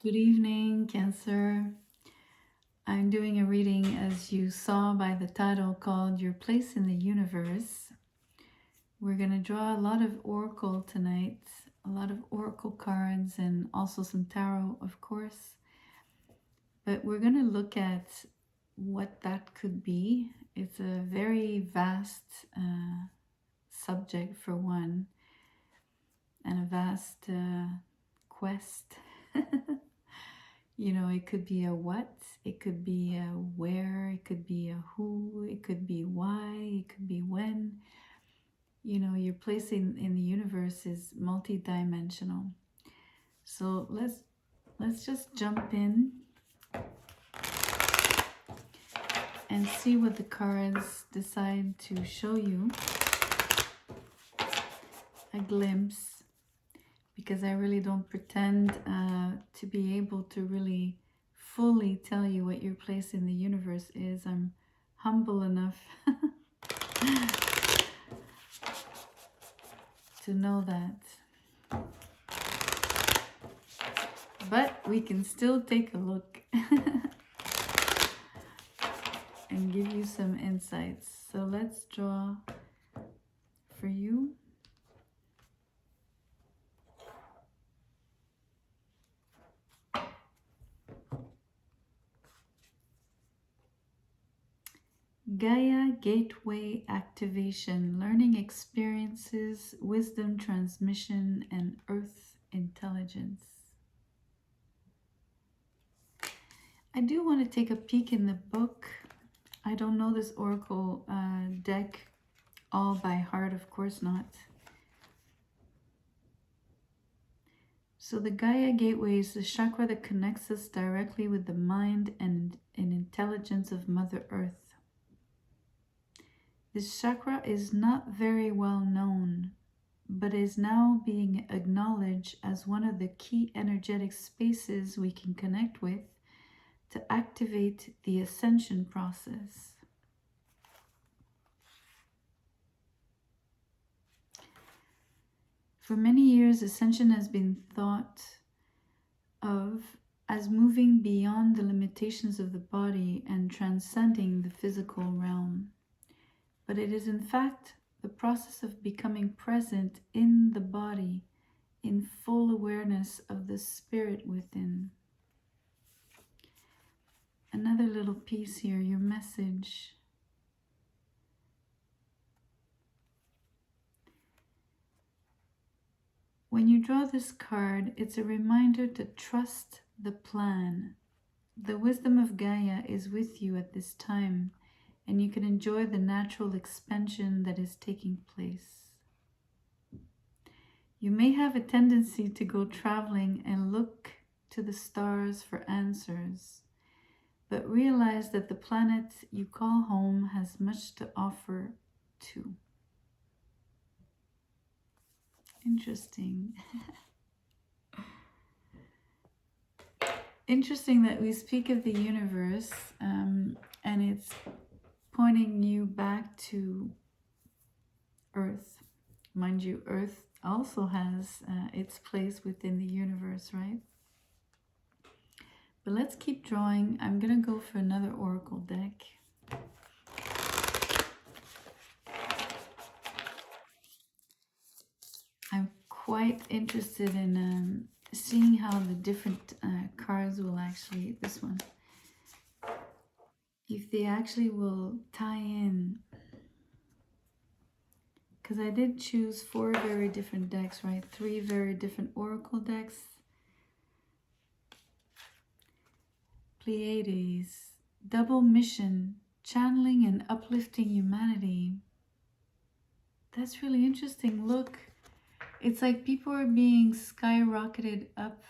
Good evening, Cancer. I'm doing a reading, as you saw by the title, called Your Place in the Universe. We're going to draw a lot of oracle tonight, a lot of oracle cards, and also some tarot, of course. But we're going to look at what that could be. It's a very vast subject, for one, and a vast quest. You know, it could be a what, it could be a where, it could be a who, it could be why, it could be when. You know, your place in the universe is multidimensional. So let's just jump in and see what the cards decide to show you. A glimpse, because I really don't pretend to be able to really fully tell you what your place in the universe is. I'm humble enough to know that. But we can still take a look and give you some insights. So let's draw for you. Gaia Gateway Activation, Learning Experiences, Wisdom Transmission, and Earth Intelligence. I do want to take a peek in the book. I don't know this oracle deck all by heart, of course not. So the Gaia Gateway is the chakra that connects us directly with the mind and intelligence of Mother Earth. This chakra is not very well known, but is now being acknowledged as one of the key energetic spaces we can connect with to activate the ascension process. For many years, ascension has been thought of as moving beyond the limitations of the body and transcending the physical realm. But it is in fact the process of becoming present in the body in full awareness of the spirit within. Another little piece here, your message. When you draw this card, it's a reminder to trust the plan. The wisdom of Gaia is with you at this time, and you can enjoy the natural expansion that is taking place. You may have a tendency to go traveling and look to the stars for answers, but realize that the planet you call home has much to offer too. Interesting. Interesting that we speak of the universe and it's pointing you back to Earth. Mind you, Earth also has its place within the universe, right? But let's keep drawing. I'm going to go for another oracle deck. I'm quite interested in seeing how the different cards will actually, this one, if they actually will tie in. Because I did choose 4 very different decks, right? 3 very different oracle decks. Pleiades, double mission, channeling and uplifting humanity. That's really interesting. Look, it's like people are being skyrocketed up.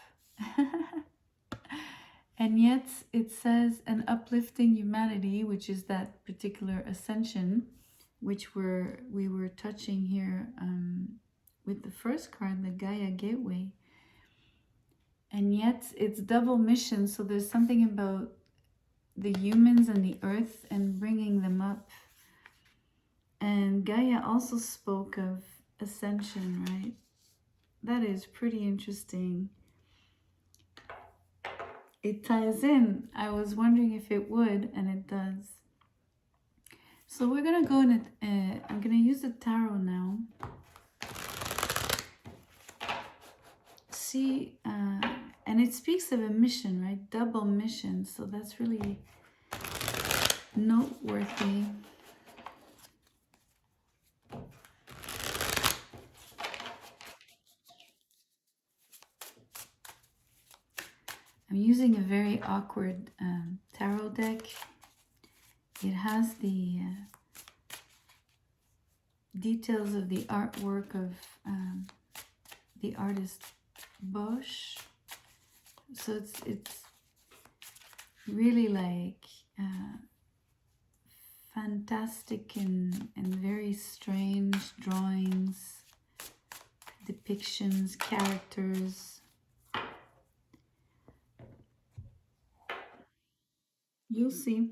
And yet it says an uplifting humanity, which is that particular ascension, which we were touching here with the first card, the Gaia Gateway. And yet it's double mission, so there's something about the humans and the earth and bringing them up. And Gaia also spoke of ascension, right? That is pretty interesting. it ties in. I was wondering if it would, and it does. So we're gonna go in it. I'm gonna use the tarot now. See, and it speaks of a mission, right? Double mission. So that's really noteworthy. I'm using a very awkward tarot deck. It has the details of the artwork of the artist Bosch. So it's really like fantastic and very strange drawings, depictions, characters. You'll see.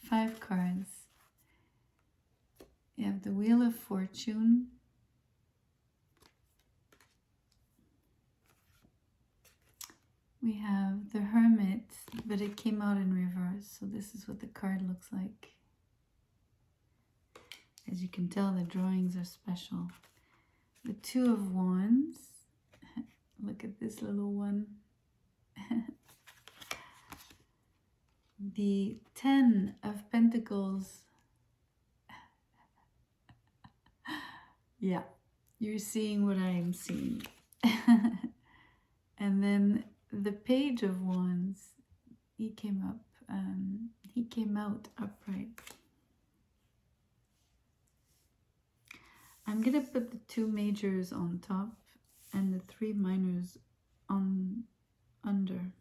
5 cards. You have the Wheel of Fortune. We have the Hermit, but it came out in reverse, so this is what the card looks like. As you can tell, the drawings are special. The Two of Wands. Look at this little one. The 10 of Pentacles. Yeah, you're seeing what I am seeing. And then the Page of Wands. He came out upright. I'm gonna put the 2 majors on top and the 3 minors on under.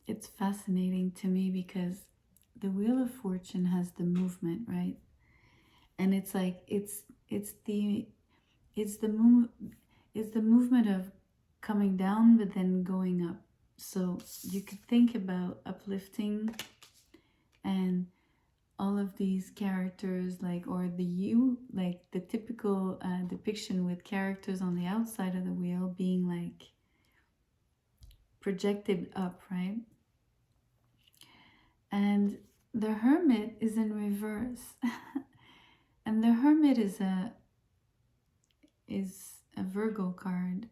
It's fascinating to me because the Wheel of Fortune has the movement, right? And it's like it's the movement of coming down but then going up. So you could think about uplifting and all of these characters, like, or like the typical depiction with characters on the outside of the wheel being like projected up, right? And the Hermit is in reverse. And the Hermit is a Virgo card.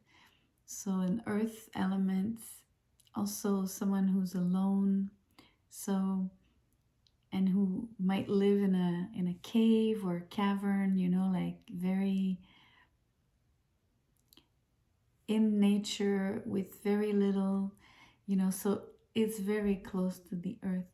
So an earth element, also someone who's alone, so, and who might live in a cave or cavern, you know, like very in nature with very little, you know, so it's very close to the earth.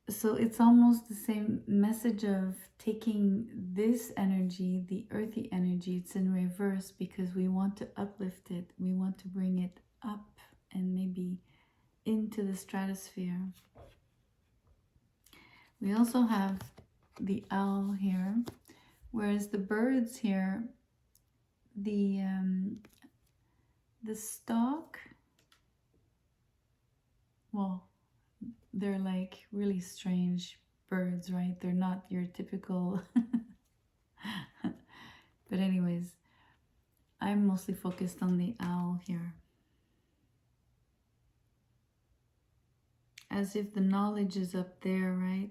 So it's almost the same message of taking this energy, the earthy energy, it's in reverse because we want to uplift it. We want to bring it up and maybe into the stratosphere. We also have the owl here, whereas the birds here, the stalk, well, they're like really strange birds, right? They're not your typical but anyways, I'm mostly focused on the owl here, as if the knowledge is up there, right?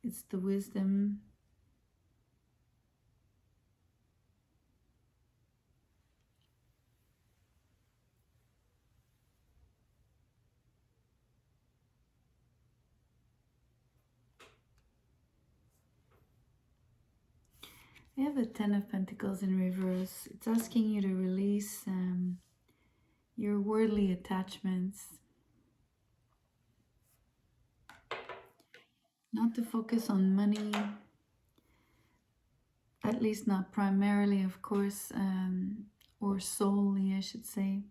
It's the wisdom. We have the 10 of Pentacles in reverse. It's asking you to release your worldly attachments. Not to focus on money, at least not primarily, of course, or solely, I should say.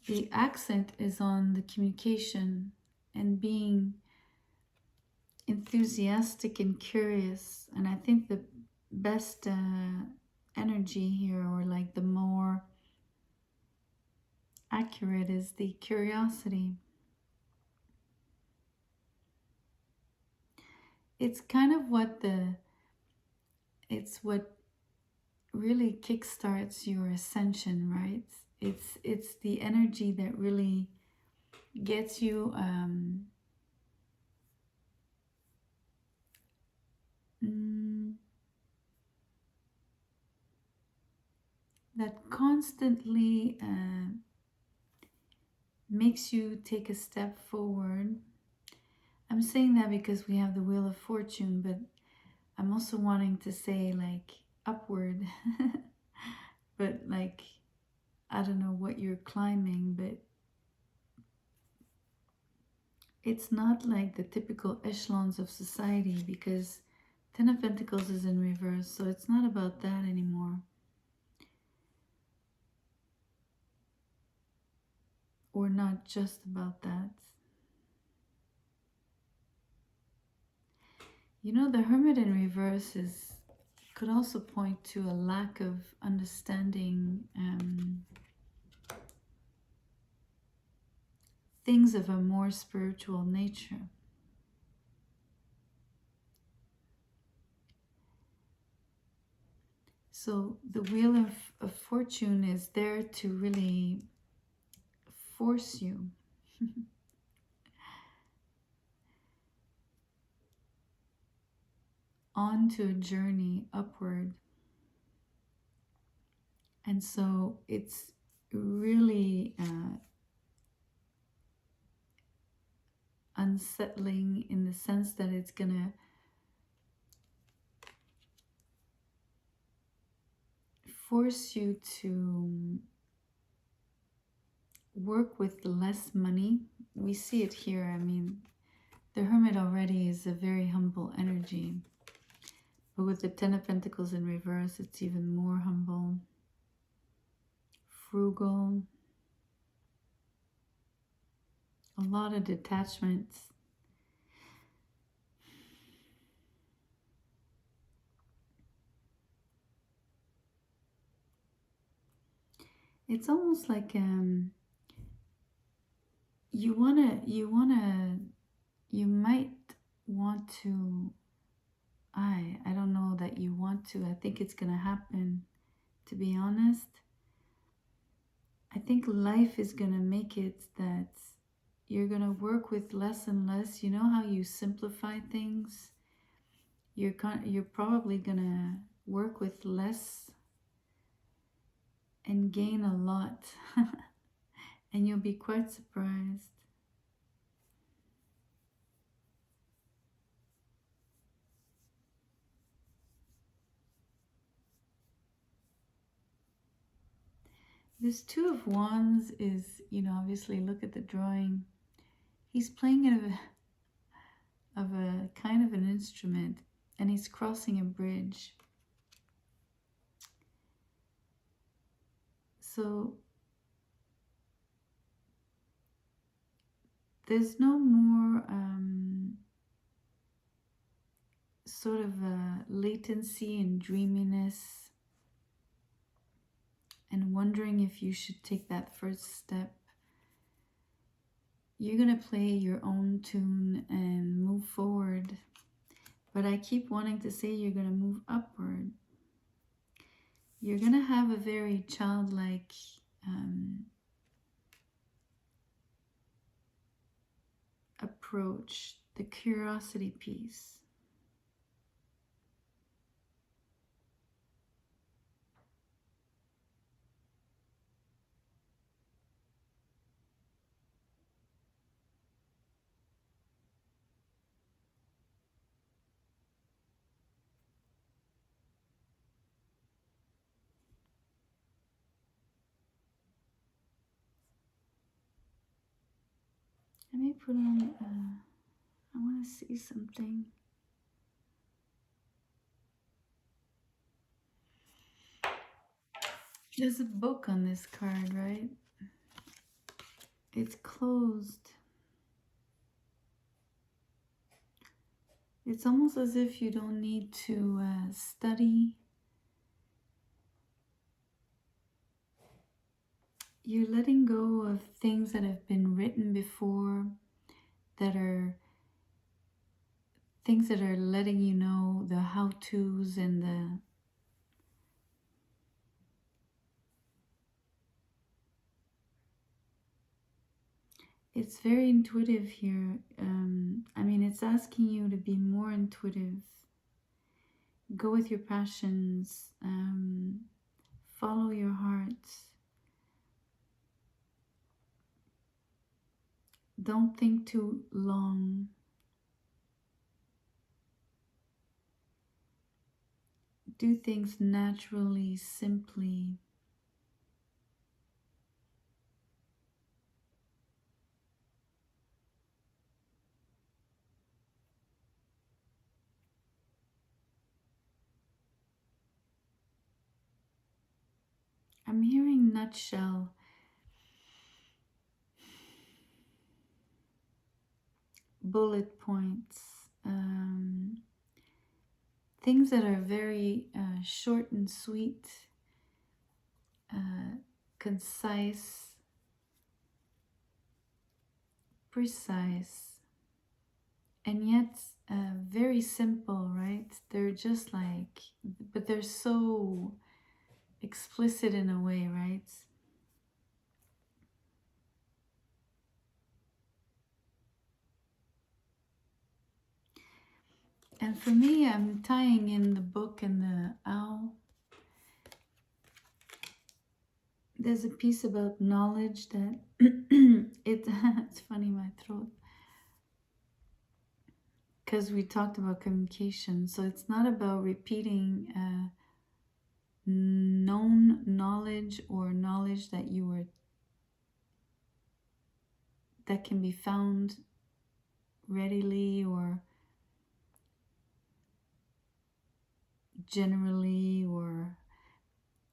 the accent is on the communication and being enthusiastic and curious. And I think the best energy here, or like the more accurate, is the curiosity. It's kind of it's what really kickstarts your ascension, right? It's the energy that really gets you that constantly makes you take a step forward. I'm saying that because we have the Wheel of Fortune, but I'm also wanting to say like upward. But like, I don't know what you're climbing, but it's not like the typical echelons of society, because Ten of Pentacles is in reverse, so it's not about that anymore. Or not just about that. You know, the Hermit in reverse could also point to a lack of understanding things of a more spiritual nature. So the Wheel of Fortune is there to really force you onto a journey upward. And so it's really unsettling in the sense that it's gonna force you to work with less money. We see it here. I mean, the Hermit already is a very humble energy, but with the Ten of Pentacles in reverse, it's even more humble, frugal, a lot of detachments. It's almost like you might want to, I don't know that you want to. I think it's gonna happen, to be honest. I think life is gonna make it that you're gonna work with less and less. You know how you simplify things? You're probably gonna work with less and gain a lot. And you'll be quite surprised. This Two of Wands is, you know, obviously look at the drawing. He's playing of a kind of an instrument, and he's crossing a bridge. So there's no more sort of latency and dreaminess and wondering if you should take that first step. You're gonna play your own tune and move forward. But I keep wanting to say you're gonna move upward. You're gonna have a very childlike approach, the curiosity piece. Let me put on, I want to see something. There's a book on this card, right? It's closed. It's almost as if you don't need to study. You're letting go of things that have been written before, that are things that are letting you know the how-tos and the it's very intuitive here. I mean, it's asking you to be more intuitive. Go with your passions. Follow your heart. Don't think too long. Do things naturally, simply. I'm hearing nutshell. Bullet points. Things that are very short and sweet, concise, precise, and yet very simple, right? They're just like, but they're so explicit in a way, right? And for me, I'm tying in the book and the owl. There's a piece about knowledge that it's funny, my throat, because we talked about communication. So it's not about repeating known knowledge or knowledge that that can be found readily or generally, or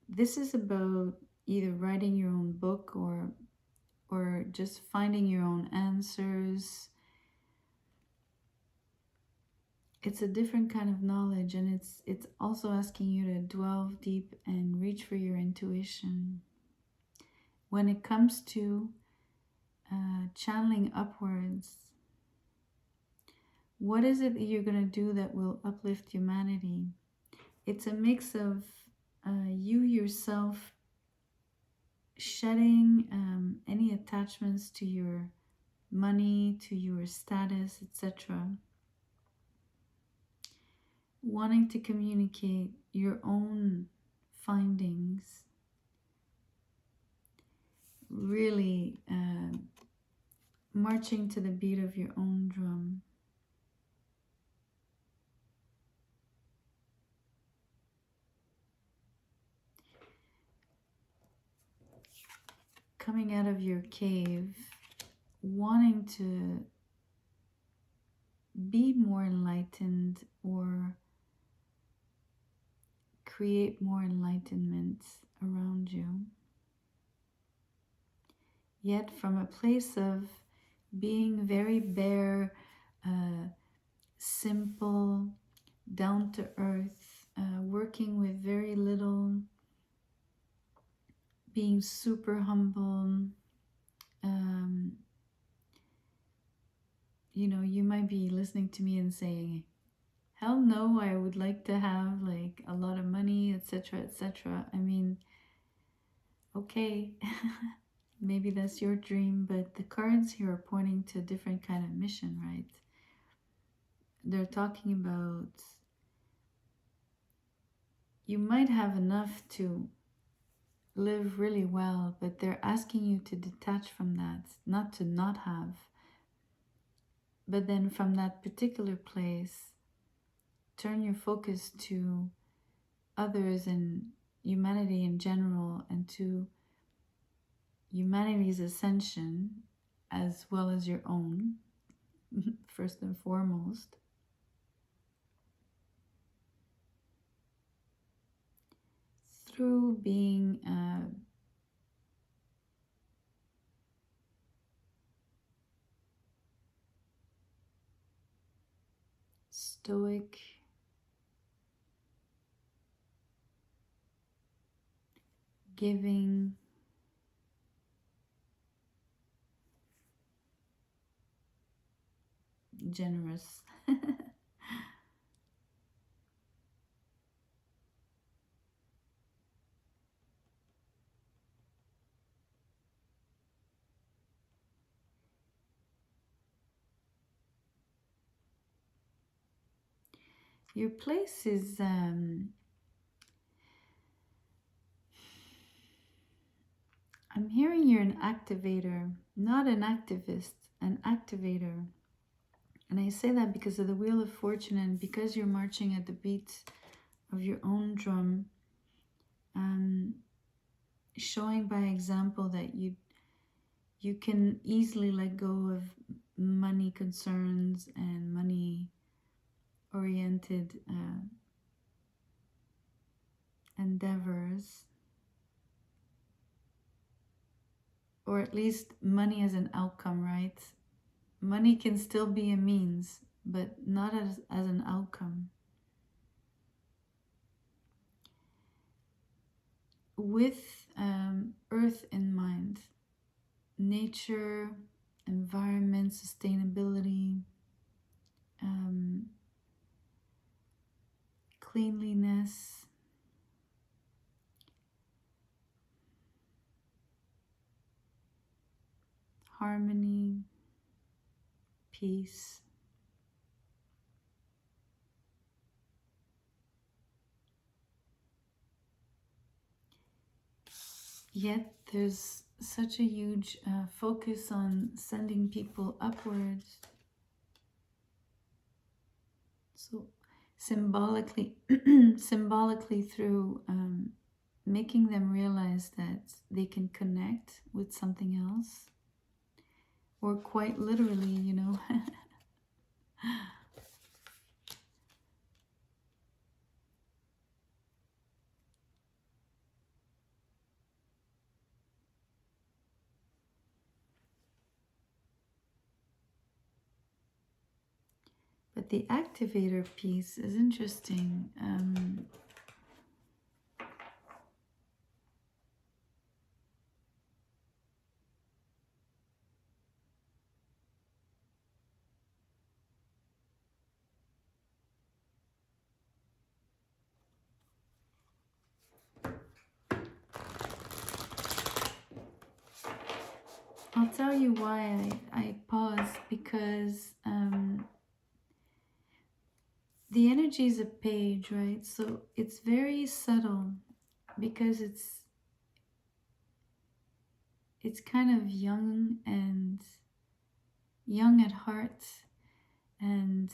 this is about either writing your own book or just finding your own answers. It's a different kind of knowledge, and it's also asking you to delve deep and reach for your intuition. When it comes to channeling upwards, what is it that you're going to do that will uplift humanity? It's a mix of you yourself shedding any attachments to your money, to your status, etc. Wanting to communicate your own findings, really marching to the beat of your own drum. Coming out of your cave, wanting to be more enlightened or create more enlightenment around you. Yet from a place of being very bare, simple, down to earth, working with very little, being super humble. You know, you might be listening to me and saying, hell no, I would like to have like a lot of money, etc., etc. I mean, okay, maybe that's your dream, but the cards here are pointing to a different kind of mission, right? They're talking about you might have enough to live really well, but they're asking you to detach from that, not to not have, but then from that particular place, turn your focus to others and humanity in general, and to humanity's ascension as well as your own, first and foremost. Through being stoic, giving, generous. Your place is I'm hearing you're an activator, not an activist, an activator. And I say that because of the Wheel of Fortune and because you're marching at the beat of your own drum, showing by example that you can easily let go of money concerns and money oriented endeavors, or at least money as an outcome, right? Money can still be a means, but not as an outcome. With earth in mind, nature, environment, sustainability, cleanliness, harmony, peace. Yet there's such a huge focus on sending people upwards. So symbolically, symbolically through making them realize that they can connect with something else, or quite literally, you know. But the activator piece is interesting. I'll tell you why I paused, because the energy is a page, right? So it's very subtle because it's kind of young and young at heart and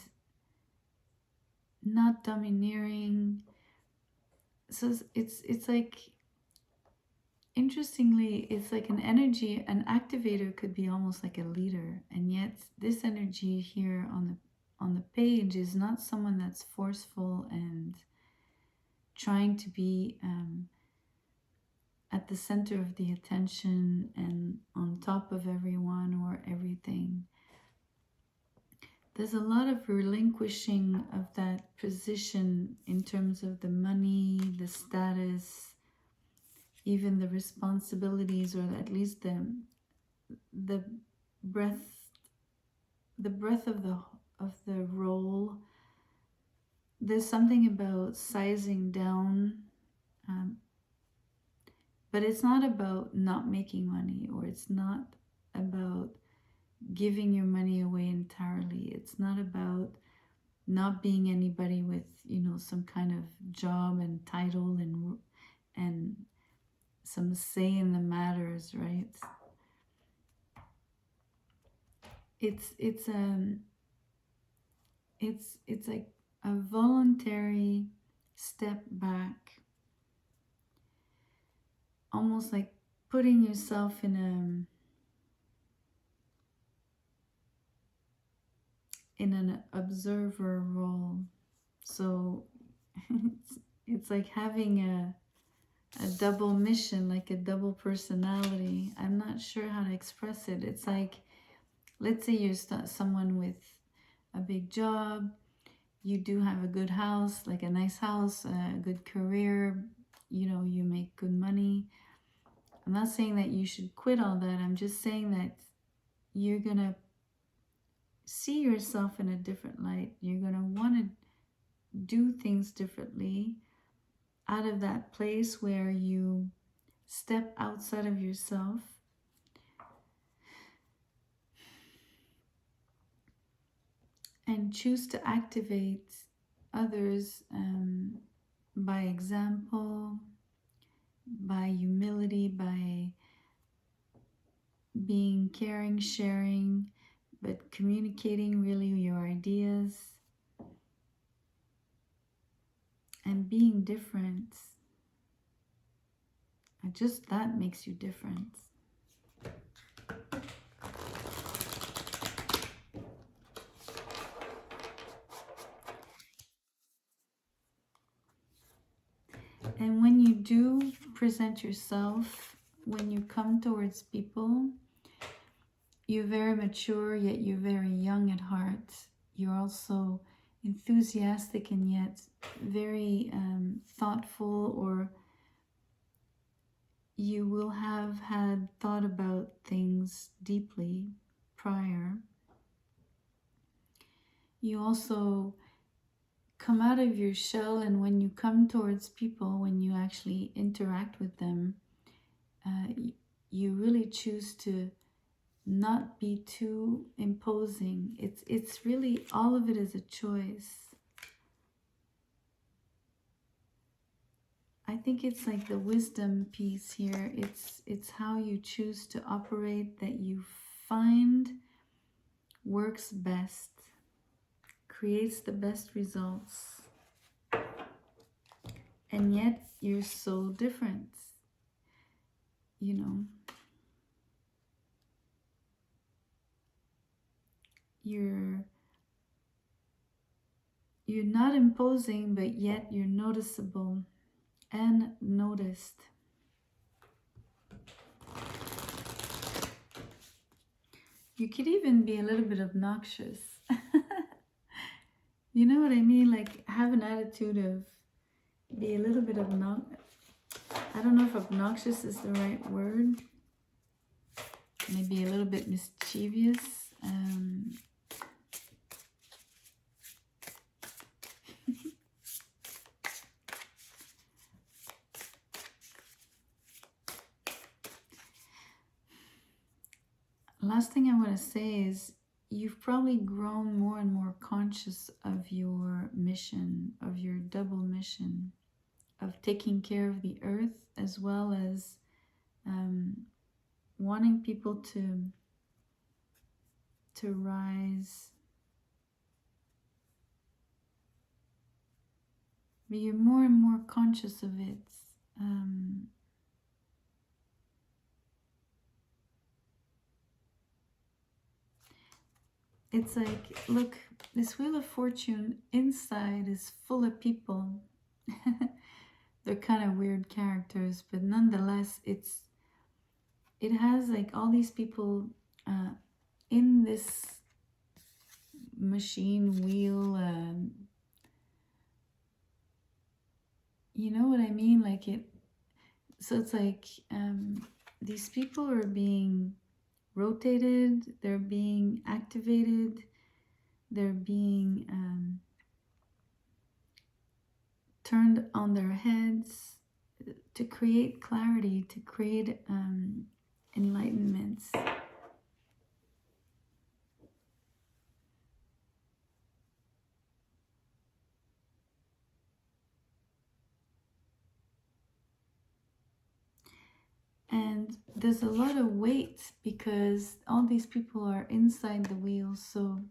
not domineering. So it's like, interestingly, it's like an energy. An activator could be almost like a leader, and yet this energy here on the page is not someone that's forceful and trying to be at the center of the attention and on top of everyone or everything. There's a lot of relinquishing of that position in terms of the money, the status, even the responsibilities, or at least the breadth of the role. There's something about sizing down, but it's not about not making money, or it's not about giving your money away entirely. It's not about not being anybody with, you know, some kind of job and title and some say in the matters, right? It's like a voluntary step back, almost like putting yourself in an observer role. So it's like having a double mission, like a double personality. I'm not sure how to express it. It's like, let's say you're someone with a big job, you do have a good house, like a nice house, a good career, you make good money. I'm not saying that you should quit all that. I'm just saying that you're going to see yourself in a different light. You're going to want to do things differently out of that place where you step outside of yourself and choose to activate others by example, by humility, by being caring, sharing, but communicating really your ideas and being different. And just that makes you different. And when you do present yourself, when you come towards people, you're very mature, yet you're very young at heart. You're also enthusiastic and yet very thoughtful, or you will have had thought about things deeply prior. You also come out of your shell, and when you come towards people, when you actually interact with them, you really choose to not be too imposing. It's really, all of it is a choice. I think it's like the wisdom piece here. It's how you choose to operate that you find works best, creates the best results. And yet you're so different, you know. You're not imposing, but yet you're noticeable and noticed. You could even be a little bit obnoxious. You know what I mean? Like, have an attitude of, be a little bit obnoxious. I don't know if obnoxious is the right word. Maybe a little bit mischievous. Last thing I want to say is, you've probably grown more and more conscious of your mission, of your double mission, of taking care of the earth as well as wanting people to rise. But you're more and more conscious of it. It's like, look, this Wheel of Fortune inside is full of people. They're kind of weird characters, but nonetheless, it has like all these people in this machine wheel. You know what I mean? Like it. So it's like these people are being rotated, they're being activated, they're being turned on their heads to create clarity, to create enlightenment. And there's a lot of weight because all these people are inside the wheel, so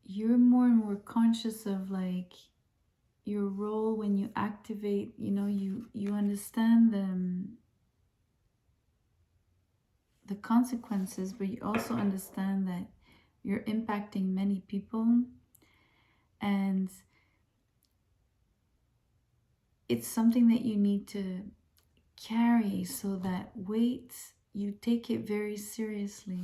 you're more and more conscious of like your role when you activate. You understand the consequences, but you also understand that you're impacting many people, and it's something that you need to carry, so that weight, you take it very seriously.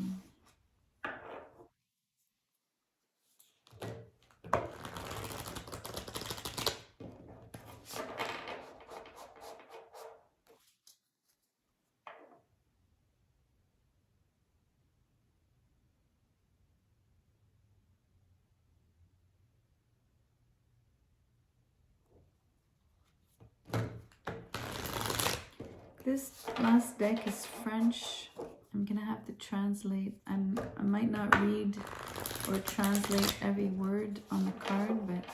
This last deck is French. I'm gonna have to translate. I might not read or translate every word on the card, but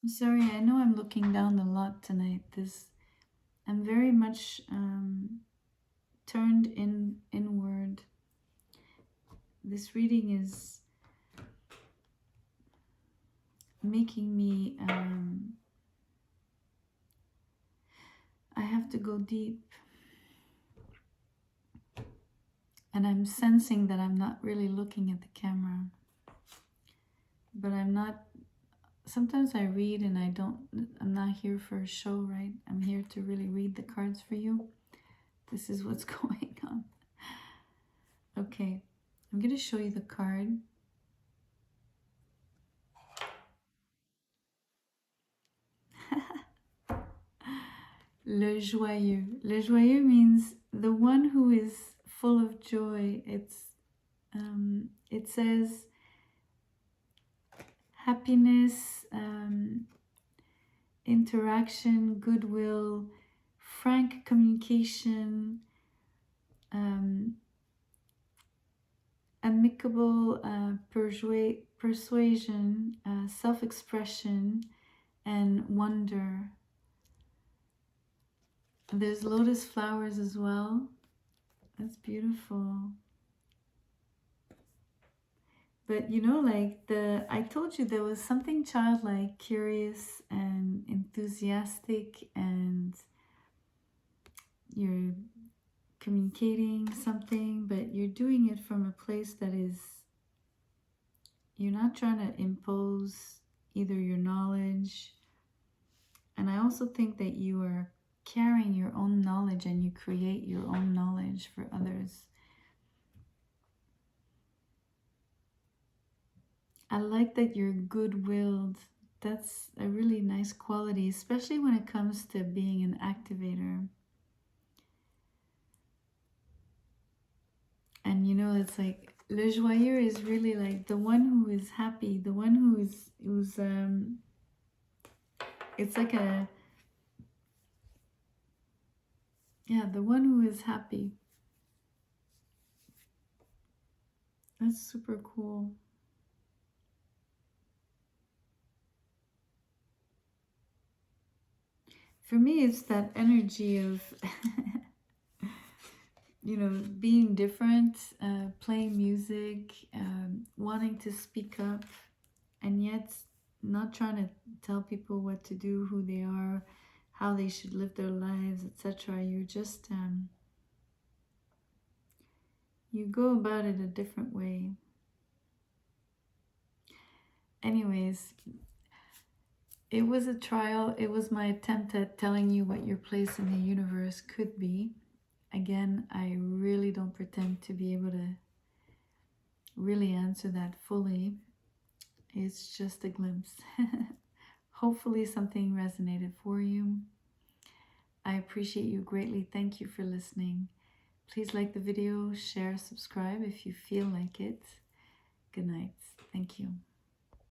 I'm sorry, I know I'm looking down a lot tonight. I'm very much turned inward. This reading is making me I have to go deep, and I'm sensing that I'm not really looking at the camera, but I'm not. Sometimes I read and I'm not here for a show, right? I'm here to really read the cards for you. This is what's going on. Okay, I'm going to show you the card. Le joyeux. Le joyeux means the one who is full of joy. It says happiness, interaction, goodwill, frank communication, amicable persuasion, self-expression, and wonder. There's lotus flowers as well. That's beautiful. But you know, like I told you, there was something childlike, curious, and enthusiastic, and you're communicating something, but you're doing it from a place that is, you're not trying to impose either your knowledge. And I also think that you are carrying your own knowledge, and you create your own knowledge for others. I like that you're good-willed. That's a really nice quality, especially when it comes to being an activator. And you know, it's like le joyeux is really like the one who is happy, the one who's it's like a, yeah, the one who is happy. That's super cool. For me, it's that energy of you know, being different, playing music, wanting to speak up, and yet not trying to tell people what to do, who they are, how they should live their lives, etc. You're just, you go about it a different way. Anyways, it was a trial. It was my attempt at telling you what your place in the universe could be. Again, I really don't pretend to be able to really answer that fully. It's just a glimpse. Hopefully something resonated for you. I appreciate you greatly. Thank you for listening. Please like the video, share, subscribe if you feel like it. Good night. Thank you.